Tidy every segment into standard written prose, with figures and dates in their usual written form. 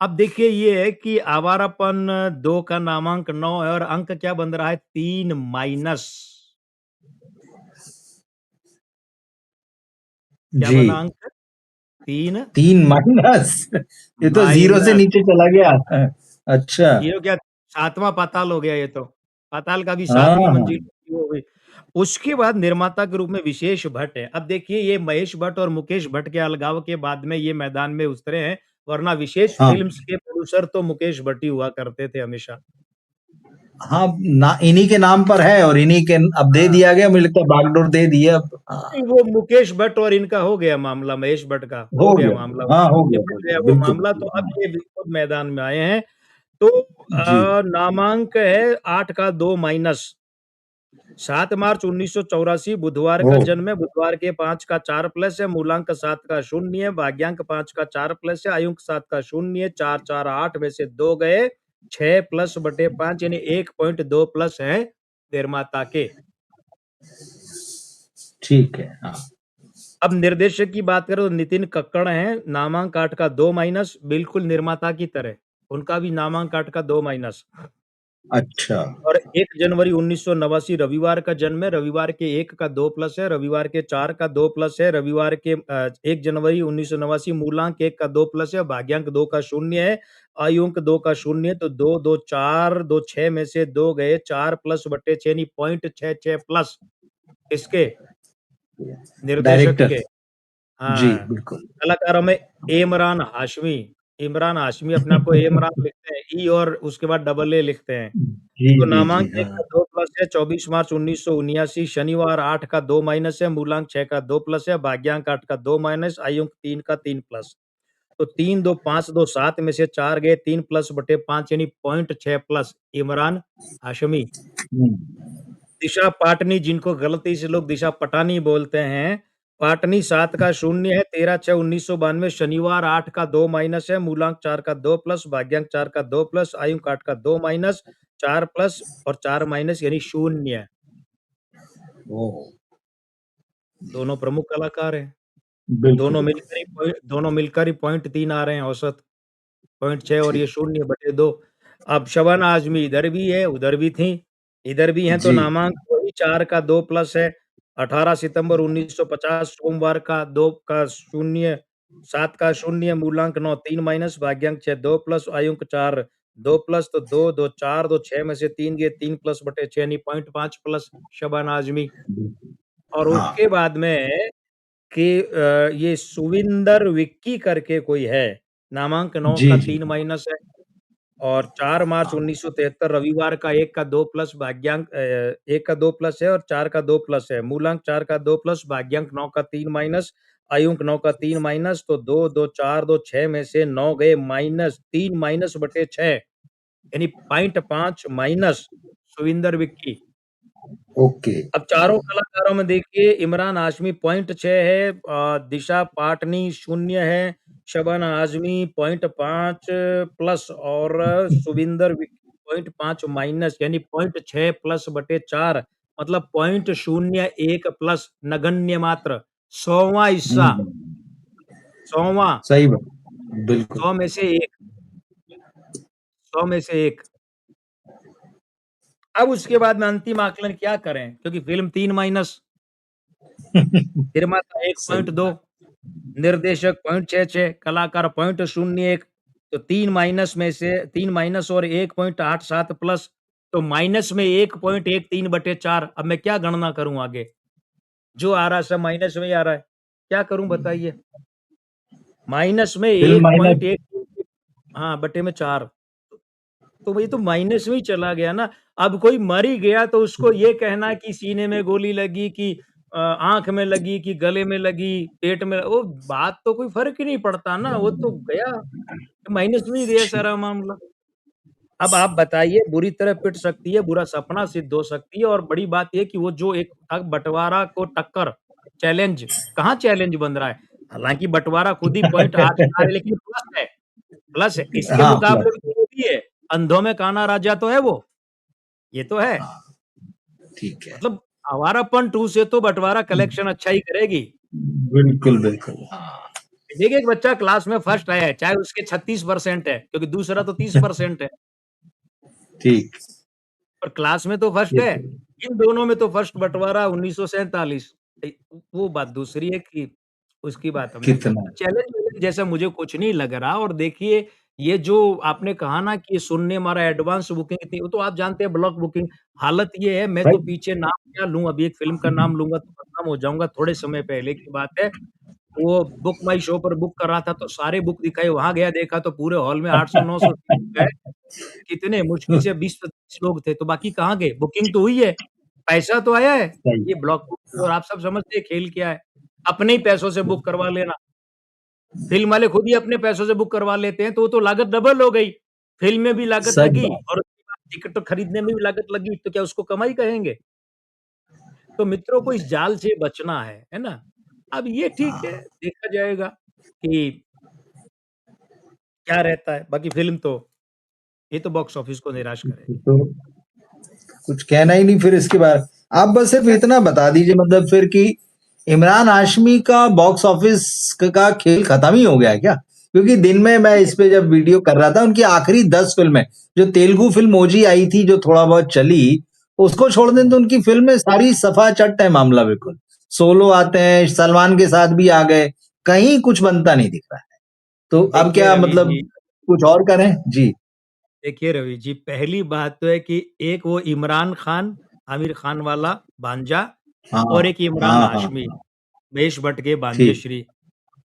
अब देखिए ये है कि आवारापन 2 का नामांक 9 है और अंक क्या बन रहा है 3 माइनस। क्या जी। बना अंक? 3 3 माइनस ये तो 0 से माइनस। नीचे चला गया। अच्छा। ये क्या 7वां पाताल हो गया ये तो। पाताल का भी हाँ, 7वीं मंजिल हाँ। हो गई। उसके बाद निर्माता के रूप में विशेष भट्ट है। अब देखिए ये महेश भट्ट और मुकेश भट्ट के अलगाव के बाद में ये मैदान में उतरे हैं, वरना विशेष हाँ, फ़िल्म्स के प्रोड्यूसर तो मुकेश भट्ट ही हुआ करते थे हमेशा। हाँ, ना इन्हीं के नाम पर है और इन्हीं के अब दे हाँ। दिया गया, मुझे लगता है बागडोर दे दिया अब। नहीं, हाँ, वो मुकेश भट्ट और इनका हो गया मामला, महेश भट्ट का हो हो गया गया। मामला, हाँ, निपट हो गया गया। वो बिल्कुल, मामला। तो बिल्कुल। अब हाँ। ये भी खुद मैदान में आए हैं। तो जी। नामांक है 8 का 2 माइनस। 7 मार्च 1984 बुधवार का ओह! जन्म है, बुधवार के 5 का 4 प्लस है, मूलांक 7 का 0 है, भाग्यांक 5 का 4 प्लस है, आयुंक 7 का 0 है, 4, 4, 8 में से 2 गए, 6 प्लस बटे 5 यानी 1.2 प्लस है निर्माता के। ठीक है। हाँ। अब निर्देशक की बात करें तो नितिन कक्कड़ हैं, नामांक 8 का 2 माइनस, बिल्कुल निर्माता की तरह, उनका भी नामांक 8 का 2 माइनस। अच्छा। और 1 जनवरी 1989 रविवार का जन्म है, रविवार के 1 का 2 प्लस है, रविवार के 4 का 2 प्लस है, रविवार के 1 जनवरी 1989 मूलांक 1 का 2 प्लस है, भाग्यांक 2 का 0 है, आयुंक 2 का 0 है, तो 2, 2, 4, 2, 6 में से 2 गए, 4 प्लस बटे 6 यानी 0.66 प्लस इसके निर्देशक डायरेक्टर। के। जी, हाँ, बिल्कुल। कलाकारों में इमरान हाशमी। इमरान हाशमी अपने आप को इमरान लिखते हैं, ई और उसके बाद डबल ए लिखते हैं। जी, तो जी, जी। नामांक 1 का हाँ। 2 प्लस है, 24 मार्च 1979 शनिवार 8 का 2 माइनस है, मूलांक 6 का 2 प्लस है, भाग्यांक 8 का 2 माइनस, आयुंक 3 का 3 प्लस। तो 3, 2, 5, 2, 7 में से 4 गए, 3 प्लस बटे 5 यानी 0.6 प्लस इमरान हाशमी। हुँ। दिशा पाटनी जिनको गलती से लोग दिशा पटानी बोलते हैं, पाटनी 7 का 0 है, 13/6/1992 शनिवार 8 का 2 माइनस है, मूलांक 4 का 2 प्लस, भाग्यांक 4 का 2 प्लस, आयुंक 8 का 2 माइनस, 4 प्लस और 4 माइनस यानी 0। ओह! दोनों प्रमुख कलाकार हैं। बिल्कुल। दोनों मिलकर ही 0.3 आ रहे हैं औसत, 0.6 और ये 0/2। अब शबाना आज़मी इधर भी है, उधर भी थी, इधर भी हैं तो जी। नामांक वही 4 का 2 प्लस है। 18 सितंबर 1950 सोमवार का 2 का 0, 7 का 0, मूलांक 9, 3 माइनस, भाग्यांक 6, 2 प्लस, आयुंक 4, 2 प्लस तो 2, 2, 4, 2, 6 में से 3 गए, 3 प्लस बटे 6 यानी 0.5 प्लस शबाना आज़मी। और हाँ। उसके बाद में कि ये सुविंदर विक्की करके कोई है, नामांक 9 का जी, जी। 3 माइनस है। और 4 मार्च हाँ। 1973 रविवार का 1 का 2 प्लस, भाग्यांक 1 का 2 प्लस है और 4 का 2 प्लस है। मूलांक 4 का 2 प्लस, भाग्यांक 9 का 3 माइनस, आयुंक 9 का 3 माइनस, तो 2, 2, 4, 2, 6 में से 9 गए माइनस 3 माइनस बटे 6 यानी 0.5 माइनस सुविंदर विक्की। ओके। अब चारों कलाकारों में देखिए इमरान हाशमी 0.6 है, दिशा पाटनी 0 है, शबाना आज़मी 0.5 प्लस और सुविंदर विक्की 0.5 माइनस यानी 0.6 प्लस बटे 4 मतलब 0.01 प्लस नगण्य मात्र 100वां हुँ। हिस्सा, 100वां, सही बात। बिल्कुल। 100 में से 1, 100 में से 1। अब उसके बाद में अंतिम आकलन क्या करें? क्योंकि फ़िल्म 3 माइनस, निर्माता सही 1.2, बात। निर्देशक 0.66, कलाकार 0.01, तो 3 माइनस में से 3 माइनस और 1.87 प्लस, तो माइनस में 1.13/4। अब मैं क्या गणना करूँ आगे? जो आ रहा है सब माइनस में ही आ रहा है। क्या करूँ बताइए? माइनस में फ़िल्म माइनस 1.1 हाँ, बटे में 4। तो ये तो माइनस में ही चला गया ना। अब कोई मर ही गया तो उसको ये कहना कि सीने में गोली लगी कि आँख में लगी कि गले में लगी, पेट में वो बात तो कोई फ़र्क ही नहीं पड़ता ना, वो तो गया, माइनस में ही गया सारा मामला। अब आप बताइए बुरी तरह पिट सकती है, बुरा सपना सिद्ध हो सकती है और बड़ी बात ये है कि वो जो एक बँटवारा को टक्कर चैलेंज, कहाँ चैलेंज बन रहा है? हालाँकि बँटवारा खुद ही 0.8 है लेकिन प्लस है। प्लस है, इसके हाँ, मुकाबले प्लस। में तो वो भी है, अंधों में कान्हा राजा तो है वो, ये तो है। ठीक है। मतलब आवारापन 2 से तो बँटवारा कलेक्शन अच्छा ही करेगी। बिल्कुल, बिल्कुल। हाँ। देखिए, एक बच्चा क्लास में फर्स्ट आया है, चाहे उसके 36% है, क्योंकि दूसरा तो 30% है। ठीक। और क्लास में तो फर्स्ट ये है, तो इन दोनों में तो फर्स्ट बँटवारा 1947। वो बात दूसरी है कि उसकी बात हम नहीं कितना करते। चैलेंज-वैलेंज जैसा मुझे कुछ नहीं लग रहा और देखिए, ये जो आपने कहा ना कि सुनने हमारा एडवांस बुकिंग थी, वो तो आप जानते हैं ब्लॉक बुकिंग। हालत ये है, मैं तो भाई पीछे नाम क्या लूँ, अभी एक फ़िल्म का नाम लूँगा तो बदनाम हो जाऊँगा, थोड़े समय पहले की बात है। वो बुक माई शो पर बुक कर रहा था, तो सारे बुक दिखाए, वहाँ गया देखा तो पूरे हॉल में 800-900 सीट है। कितने मुश्किल से 20 से 30 लोग थे, तो बाकी कहाँ गए? बुकिंग तो हुई है, पैसा तो आया है। सही। ये ब्लॉक बुकिंग और हाँ, आप सब समझते हैं खेल क्या है। अपने ही पैसों से बुक करवा लेना। फ़िल्म वाले खुद ही अपने पैसों से बुक करवा लेते हैं, तो वो तो लागत डबल हो गई। फ़िल्म में भी लागत सही लगी बात। और उसके बाद टिकट खरीदने में भी लागत लगी, तो क्या उसको कमाई कहेंगे? तो मित्रों को इस जाल से बचना है ना? अब ये ठीक है, हाँ, देखा जाएगा कि क्या रहता है। बाकी फ़िल्म तो ये तो बॉक्स ऑफिस को निराश करेगी। तो कुछ कहना ही नहीं फिर इसके बारे। आप बस सिर्फ क्या इतना बता दीजिए मतलब फिर कि इमरान हाशमी का बॉक्स ऑफिस का खेल खत्म ही हो गया है क्या? क्योंकि दिन में मैं इस पे जब वीडियो कर रहा था उनकी आखिरी 10 फिल्में, जो तेलुगु फिल्म ओजी आई थी जो थोड़ा बहुत चली, उसको छोड़ दें तो उनकी फिल्में सारी सफा चट है मामला बिल्कुल। सोलो आते हैं, सलमान के साथ भी आ गए, कहीं कुछ बनता नहीं दिख रहा है। तो अब देखिए क्या रवि मतलब जी कुछ और करें? जी। देखिए रवि जी, पहली बात तो है कि एक वो इमरान खान, आमिर खान वाला भांजा हाँ, और एक इमरान हाँ, हाँ, हाशमी, हाँ। महेश भट्ट के ठीक। भांजेश्री।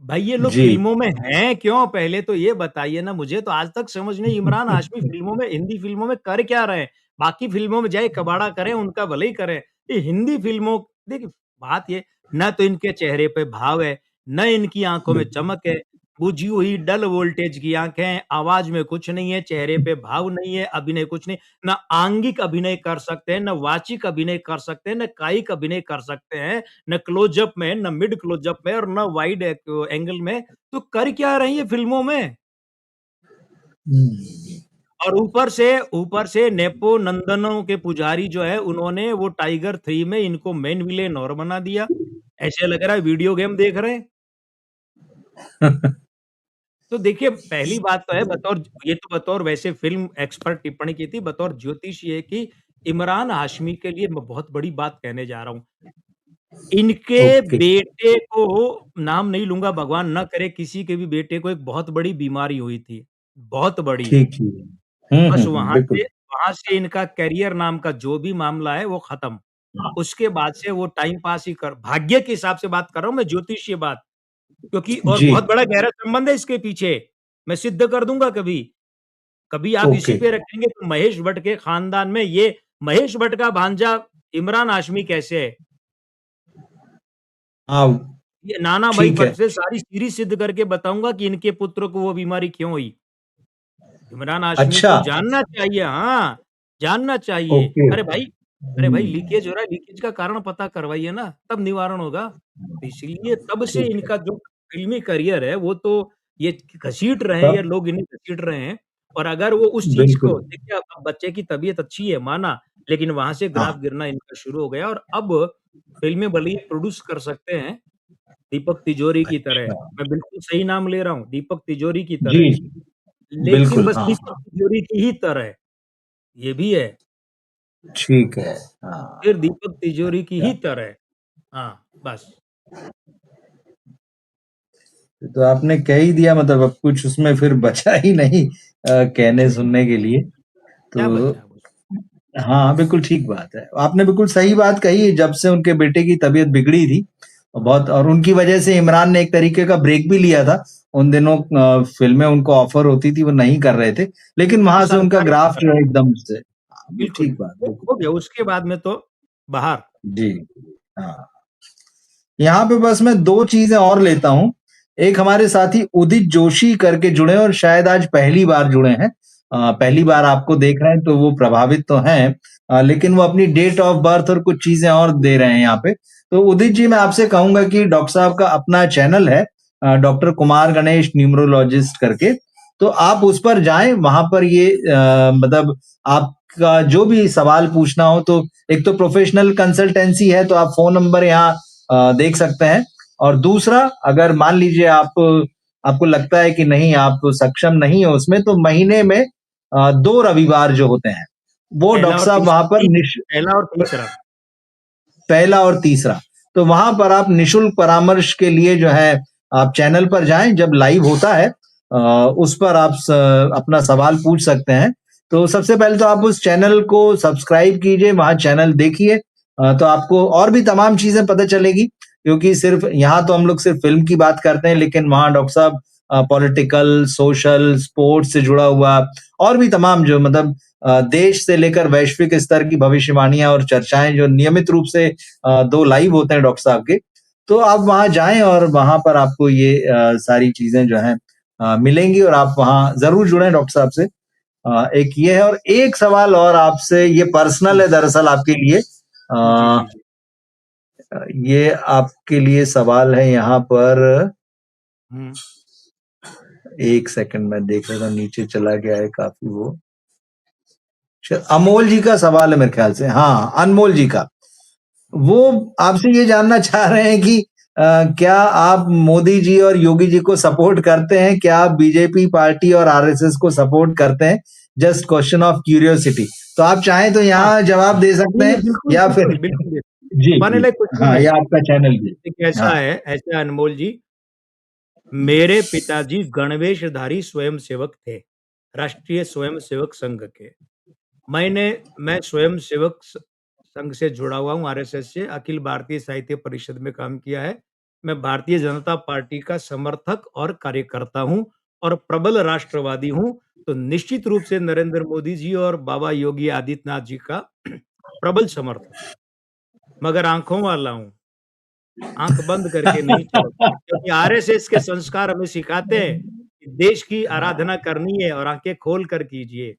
भाई ये लोग जी। फ़िल्मों में हैं क्यों? पहले तो ये बताइए ना, मुझे तो आज तक समझ नहीं इमरान हाशमी फ़िल्मों में हिंदी फ़िल्मों में कर क्या रहे हैं? बाकी फ़िल्मों में चाहे कबाड़ा करें, उनका भले ही करें। ये हिंदी फ़िल्मों देखिए, बात ये ना तो इनके चेहरे पे भाव है, ना इनकी आँखों में बिल्कुल। चमक है, बुझी हुई डल वोल्टेज की आँखें, आवाज़ में कुछ नहीं है, चेहरे पे भाव नहीं है, अभिनय कुछ नहीं। ना आंगिक अभिनय कर सकते हैं, ना वाचिक अभिनय कर सकते हैं, ना कायिक अभिनय कर सकते हैं, ना क्लोज़अप में, ना मिड क्लोज़अप में और ना वाइड एंगल में, तो कर क्या रही है फ़िल्मों में? हुँ। और ऊपर से नेपो नंदनों के पुजारी जो है, उन्होंने वो टाइगर 3 में इनको मेन विलेन और बना दिया। ऐसे लग रहा है वीडियो गेम देख रहे हैं। तो देखिए, पहली बात तो है बतौर ये तो बतौर वैसे फ़िल्म एक्सपर्ट टिप्पणी की थी, बतौर ज्योतिष ये है कि इमरान हाशमी के लिए मैं बहुत बड़ी बात कहने जा रहा हूँ। इनके ओके। बेटे को नाम नहीं लूँगा, भगवान ना करे किसी के भी बेटे को एक बहुत बड़ी बीमारी हुई थी, बहुत बड़ी। ठीक, ठीक। हुँ, बस हुँ, हुँ, बिल्कुल। वहाँ से इनका करियर नाम का जो भी मामला है वो खत्म। हाँ, उसके बाद से वो टाइम पास ही कर भाग्य के हिसाब से बात कर रहा हूँ मैं ज्योतिषीय बात, क्योंकि और जी, बहुत बड़ा गहरा संबंध है इसके पीछे। मैं सिद्ध कर दूँगा कभी। कभी आप इसी ओके। पे रखेंगे तो महेश भट्ट के खानदान में ये महेश भट्ट का भांजा इमरान हाशमी कैसे है? हाँ, ये नाना भाई ठीक है। भट्ट से सारी सीरीज़ सिद्ध करके बताऊँगा कि इनके पुत्र को वो बीमारी क्यों हुई। इमरान हाशमी अच्छा, को जानना चाहिए हाँ, जानना चाहिए। ओके। अरे भाई हुँ, लीकेज हो रहा है, लीकेज का कारण पता करवाइए ना, तब निवारण होगा। तो इसीलिए तब से ठीक है। इनका जो फ़िल्मी करियर है, वो तो ये घसीट रहे हैं या तब लोग इन्हें घसीट रहे हैं और अगर वो उस चीज़ बिल्कुल, को देखिए अब बच्चे की तबीयत अच्छी है, माना, लेकिन वहाँ से ग्राफ हाँ। गिरना इनका शुरू हो गया और अब फ़िल्में भले ही प्रोड्यूस कर सकते हैं, दीपक तिजोरी की तरह। अच्छा। मैं बिल्कुल सही नाम ले रहा हूँ, दीपक तिजोरी की जी, तरह। लेकिन बिल्कुल, बस हाँ, दीपक हाँ। तिजोरी की ही तरह, ये भी है। ठीक है। हाँ, फिर दीपक तिजोरी की अच्छा। ही तरह। हाँ, बस। तो आपने कह ही दिया मतलब अब कुछ उसमें फिर बचा ही नहीं कहने नहीं, सुनने के लिए। क्या तो बचा है उस हाँ, बिल्कुल ठीक बात है। आपने बिल्कुल सही बात कही जब से उनके बेटे की तबीयत बिगड़ी थी, बहुत और उनकी वजह से इमरान ने एक तरीके का ब्रेक भी लिया था। उन दिनों फ़िल्में उनको ऑफ़र होती थी, वो नहीं कर रहे थे। लेकिन वो वहाँ से उनका सरकारी ग्राफ नौकर जो है। है एकदम से हाँ, वो बिल्कुल, ठीक बात, वो बिल्कुल। हो गया उसके बाद में तो बाहर। जी, हाँ। यहाँ पे बस मैं 2 चीज़ें और लेता हूँ। एक हमारे साथी उदित जोशी करके जुड़े हैं और शायद आज पहली बार जुड़े हैं। पहली जी, बार आपको देख रहे हैं तो वो प्रभावित तो हैं लेकिन वो अपनी डेट ऑफ बर्थ और कुछ चीज़ें और दे रहे हैं यहाँ पे। तो उदित जी मैं आपसे कहूँगा कि डॉक्टर साहब का अपना चैनल है डॉक्टर कुमार गणेश न्यूमरोलॉजिस्ट करके। तो आप उस पर जाएँ, वहाँ पर ये मतलब आपका जो भी सवाल पूछना हो तो एक तो प्रोफ़ेशनल कंसल्टेंसी है तो आप फ़ोन नंबर यहाँ देख सकते हैं और दूसरा, अगर मान लीजिए आपको लगता है कि नहीं आप सक्षम नहीं हो उसमें, तो महीने में 2 रविवार जो होते हैं, वो पहला डॉक्टर और साहब वहाँ पर पहला और तीसरा। पहला और तीसरा, तो वहाँ पर आप निःशुल्क परामर्श के लिए जो है, आप चैनल पर जाएँ, जब लाइव होता है उस पर आप अपना सवाल पूछ सकते हैं। तो सबसे पहले तो आप उस चैनल को सब्सक्राइब कीजिए, वहाँ चैनल देखिए, तो आपको और भी तमाम चीज़ें पता चलेगी, क्योंकि सिर्फ़ यहाँ तो हम लोग सिर्फ़ फ़िल्म की बात करते हैं, लेकिन वहाँ डॉक्टर साहब पॉलिटिकल, सोशल, स्पोर्ट्स से जुड़ा हुआ और भी तमाम जो मतलब देश से लेकर वैश्विक स्तर की भविष्यवाणियाँ और चर्चाएँ जो नियमित रूप से 2 लाइव होते हैं डॉक्टर साहब के, तो आप वहाँ जाएँ और वहाँ पर आपको ये सारी चीज़ें जो हैं मिलेंगी और आप वहाँ ज़रूर जुड़ें डॉक्टर साहब से। एक ये है और एक सवाल और आपसे, ये पर्सनल जी, है दरअसल आपके लिए। जी, अ, जी, जी। ये आपके लिए सवाल है यहाँ पर। हुँ, 1 सेकंड मैं देख रहा था, नीचे चला गया है काफ़ी वो। अमोल जी का सवाल है मेरे ख्याल से। हाँ, अनमोल जी का। हुँ। वो आपसे ये जानना चाह रहे हैं कि क्या आप मोदी जी और योगी जी को सपोर्ट करते हैं? क्या आप बीजेपी पार्टी और आरएसएस को सपोर्ट करते हैं? Just question of curiosity. तो आप चाहें तो हाँ, यहाँ जवाब दे सकते नहीं, नहीं, हैं बिल्कुल, या फिर बिल्कुल, बिल्कुल दे जी, बताने जी। लायक कुछ नहीं हाँ, है। ये आपका चैनल भी एक है। हाँ। ऐसा है अनमोल जी, मेरे पिताजी गणवेशधारी स्वयंसेवक थे, राष्ट्रीय स्वयंसेवक संघ के। मैं स्वयंसेवक संघ से जुड़ा हुआ हूँ, आरएसएस से, अखिल भारतीय साहित्य परिषद में काम किया है। मैं भारतीय जनता पार्टी का समर्थक और कार्यकर्ता हूँ और प्रबल राष्ट्रवादी हूँ, तो निश्चित रूप से नरेंद्र मोदी जी और बाबा योगी आदित्यनाथ जी का प्रबल समर्थक हूँ। मगर आँखों वाला हूँ, आँख बंद करके नहीं चलता, क्योंकि आरएसएस के संस्कार हमें सिखाते हैं कि देश की आराधना करनी है और आँखें खोल कर कीजिए।